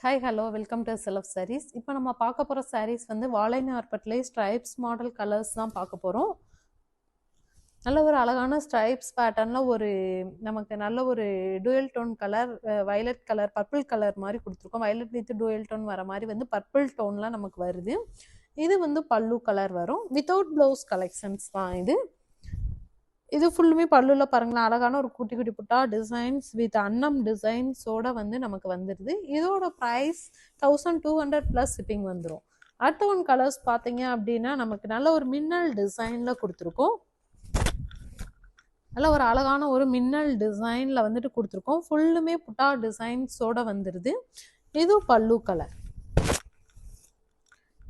Hi hello welcome to shelf sarees. இப்போ நம்ம பார்க்க போகிற சாரீஸ் வந்து வாழை நார்பட்டிலே ஸ்ட்ரைப்ஸ் மாடல் கலர்ஸ் தான் பார்க்க போகிறோம். நல்ல ஒரு அழகான ஸ்ட்ரைப்ஸ் பேட்டர்னில் நமக்கு நல்ல ஒரு dual tone colour, violet colour, purple colour மாதிரி கொடுத்துருக்கோம். வயலட் வித் டூயல் டோன் வர மாதிரி வந்து பர்பிள் டோன்லாம் நமக்கு வருது. இது வந்து பல்லு கலர் வரும். வித்தவுட் ப்ளவுஸ் கலெக்ஷன்ஸ் தான் இது ஃபுல்லுமே பல்லுவில் பாருங்களேன், அழகான ஒரு குட்டி குட்டி புட்டா டிசைன்ஸ் வித் அன்னம் டிசைன்ஸோட வந்து நமக்கு வந்துடுது. இதோட ப்ரைஸ் 1200 ப்ளஸ் ஷிப்பிங் வந்துடும். அடுத்த ஒன் கலர்ஸ் பார்த்தீங்க அப்படின்னா நமக்கு நல்ல ஒரு மின்னல் டிசைனில் கொடுத்துருக்கோம். நல்ல ஒரு அழகான ஒரு மின்னல் டிசைனில் வந்துட்டு கொடுத்துருக்கோம். ஃபுல்லுமே புட்டா டிசைன்ஸோட வந்துடுது. இது பல்லு கலர்.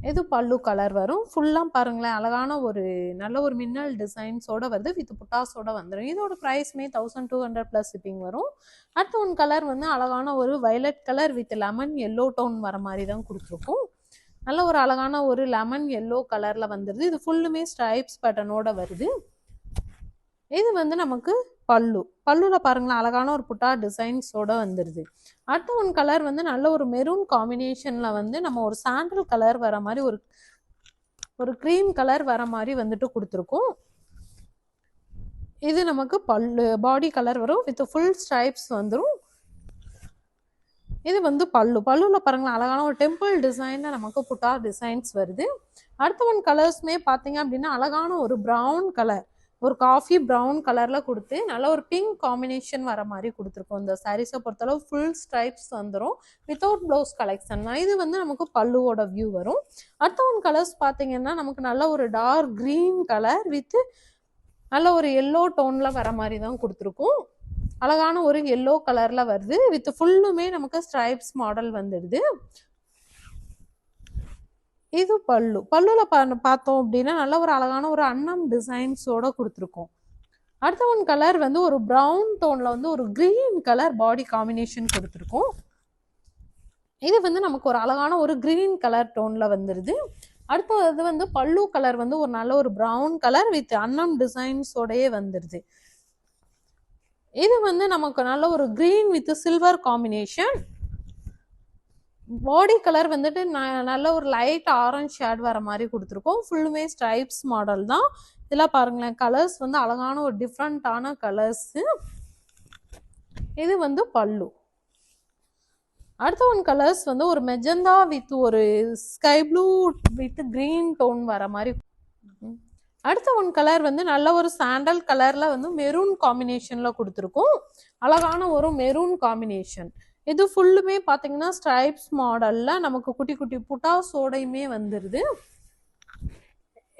இது பல்லு கலர் வரும். ஃபுல்லாக பாருங்களேன், அழகான ஒரு நல்ல ஒரு மின்னல் டிசைன்ஸோட வருது. வித் புட்டாஸோட வந்துடும். இதோட ப்ரைஸ்மே 1200 ப்ளஸ் ஷிப்பிங் வரும். அடுத்த ஒன் கலர் வந்து அழகான ஒரு violet colour with lemon yellow tone வர மாதிரி தான் கொடுத்துருக்கோம். நல்ல ஒரு அழகான ஒரு லெமன் எல்லோ கலரில் வந்துடுது. இது ஃபுல்லுமே ஸ்ட்ரைப்ஸ் பேட்டர்னோட வருது. இது வந்து நமக்கு பல்லுல பாருங்களேன், அழகான ஒரு புட்டா டிசைன்ஸோட வந்துடுது. அடுத்த ஒன் கலர் வந்து நல்ல ஒரு மெரூன் காம்பினேஷன்ல வந்து நம்ம ஒரு சாண்டல் கலர் வர மாதிரி ஒரு க்ரீம் கலர் வர மாதிரி வந்துட்டு கொடுத்துருக்கோம். இது நமக்கு பாடி கலர் வரும். வித் ஃபுல் ஸ்ட்ரைப்ஸ் வந்துடும். இது வந்து பல்லுல பாருங்களேன், அழகான ஒரு டெம்பிள் டிசைன்ல நமக்கு புட்டா டிசைன்ஸ் வருது. அடுத்த ஒன் கலர்ஸ்மே பார்த்தீங்க அப்படின்னா அழகான ஒரு ப்ரௌன் கலர், ஒரு காஃபி ப்ரௌன் கலர்ல கொடுத்து நல்ல ஒரு பிங்க் காம்பினேஷன் வர மாதிரி கொடுத்துருக்கோம். இந்த சாரீஸை பொறுத்தளவு ஃபுல் ஸ்ட்ரைப்ஸ் வந்துடும். Without blouse collection. இது வந்து நமக்கு பல்லுவோட வியூ வரும். அடுத்த ஒன் கலர்ஸ் பார்த்தீங்கன்னா நமக்கு நல்ல ஒரு டார்க் கிரீன் கலர் வித் நல்ல ஒரு எல்லோ டோன்ல வர மாதிரி தான் கொடுத்துருக்கோம். அழகான ஒரு எல்லோ கலர்ல வருது. வித் ஃபுல்லுமே நமக்கு ஸ்ட்ரைப்ஸ் மாடல் வந்துடுது. இது பல்லுல பார்த்தோம் அப்படின்னா நல்ல ஒரு அழகான ஒரு அன்னம் டிசைன்ஸோட கொடுத்துருக்கோம். அடுத்த ஒன் கலர் வந்து ஒரு ப்ரௌன் டோன்ல வந்து ஒரு கிரீன் கலர் பாடி காம்பினேஷன் கொடுத்துருக்கோம். இது வந்து நமக்கு ஒரு அழகான ஒரு கிரீன் கலர் டோன்ல வந்துடுது. அடுத்தது வந்து பல்லு கலர் வந்து ஒரு நல்ல ஒரு ப்ரௌன் கலர் வித் அன்னம் டிசைன்ஸோடயே வந்துடுது. இது வந்து நமக்கு நல்ல ஒரு green with silver combination. Body colour வந்துட்டு நல்ல ஒரு லைட் ஆரஞ்ச் ஷேட் வர மாதிரி கொடுத்துருக்கோம். ஃபுல்லுமே ஸ்ட்ரைப்ஸ் மாடல் தான். இதெல்லாம் பாருங்களேன், கலர்ஸ் வந்து அழகான ஒரு டிஃப்ரெண்டான கலர்ஸ். இது வந்து பல்லு. அடுத்த ஒன் கலர்ஸ் வந்து ஒரு மெஜந்தா வித் ஒரு sky blue with green tone வர மாதிரி. அடுத்த ஒன் கலர் வந்து நல்ல ஒரு சாண்டல் கலர்ல வந்து மெரூன் காம்பினேஷன்ல கொடுத்துருக்கோம். அழகான ஒரு மெரூன் காம்பினேஷன். இது ஃபுல்லுமே பார்த்தீங்கன்னா ஸ்ட்ரைப்ஸ் மாடல்ல நமக்கு குட்டி குட்டி புட்டாஸோடையுமே வந்துடுது.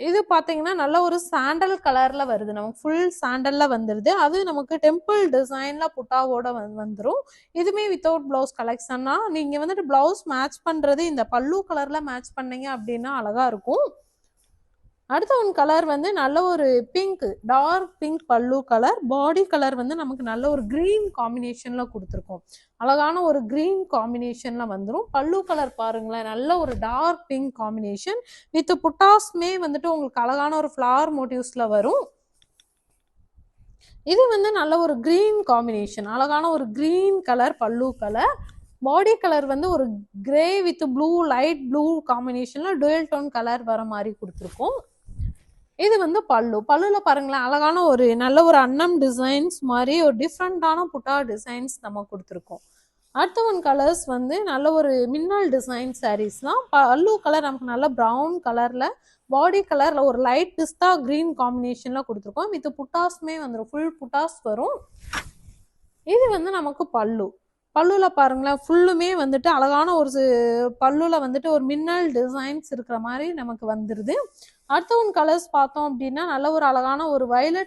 இது பார்த்தீங்கன்னா நல்ல ஒரு சாண்டல் கலர்ல வருது. நமக்கு ஃபுல் சாண்டல்ல வந்துடுது. அது நமக்கு டெம்பிள் டிசைன்ல புட்டாவோட வந்துடும். இதுமே வித்தவுட் பிளவுஸ் கலெக்ஷன்னா நீங்க வந்துட்டு பிளவுஸ் மேட்ச் பண்றது இந்த பல்லு கலர்ல மேட்ச் பண்ணீங்க அப்படின்னா அழகா இருக்கும். அடுத்த ஒன் கலர் வந்து நல்ல ஒரு பிங்க், டார்க் பிங்க் பல்லு கலர். பாடி கலர் வந்து நமக்கு நல்ல ஒரு கிரீன் காம்பினேஷன்ல கொடுத்துருக்கோம். அழகான ஒரு கிரீன் காம்பினேஷன்ல வந்துடும். பல்லு கலர் பாருங்களேன், நல்ல ஒரு டார்க் பிங்க் காம்பினேஷன் வித் புட்டாஸ்மே வந்துட்டு உங்களுக்கு அழகான ஒரு ஃப்ளவர் மோட்டிவ்ஸ்ல வரும். இது வந்து நல்ல ஒரு கிரீன் காம்பினேஷன், அழகான ஒரு green colour pallu colour. Body colour வந்து ஒரு grey with blue, light blue காம்பினேஷன்ல டுவல் டோன் கலர் வர மாதிரி கொடுத்துருக்கோம். இது வந்து பல்லுல பாருங்களேன், அழகான ஒரு நல்ல ஒரு அன்னம் டிசைன்ஸ் மாதிரி ஒரு டிஃப்ரெண்டான புட்டா டிசைன்ஸ் நம்ம கொடுத்துருக்கோம். அடுத்த ஒன் கலர்ஸ் வந்து நல்ல ஒரு மின்னல் டிசைன் சாரீஸ் தான். பல்லு கலர் நமக்கு நல்ல ப்ரௌன் கலர்ல, பாடி கலர்ல ஒரு லைட் பிஸ்தா கிரீன் காம்பினேஷன்ல கொடுத்துருக்கோம். வித் புட்டாஸ்மே வந்துடும், ஃபுல் புட்டாஸ் வரும். இது வந்து நமக்கு பல்லுல பாருங்களேன், ஃபுல்லுமே வந்துட்டு அழகான ஒரு பல்லுல வந்துட்டு ஒரு மின்னல் டிசைன்ஸ் இருக்கிற மாதிரி நமக்கு வந்துடுது. அடுத்த ஒன் கலர்ஸ் பார்த்தோம் அப்படின்னா நல்ல ஒரு அழகான ஒரு வயலட்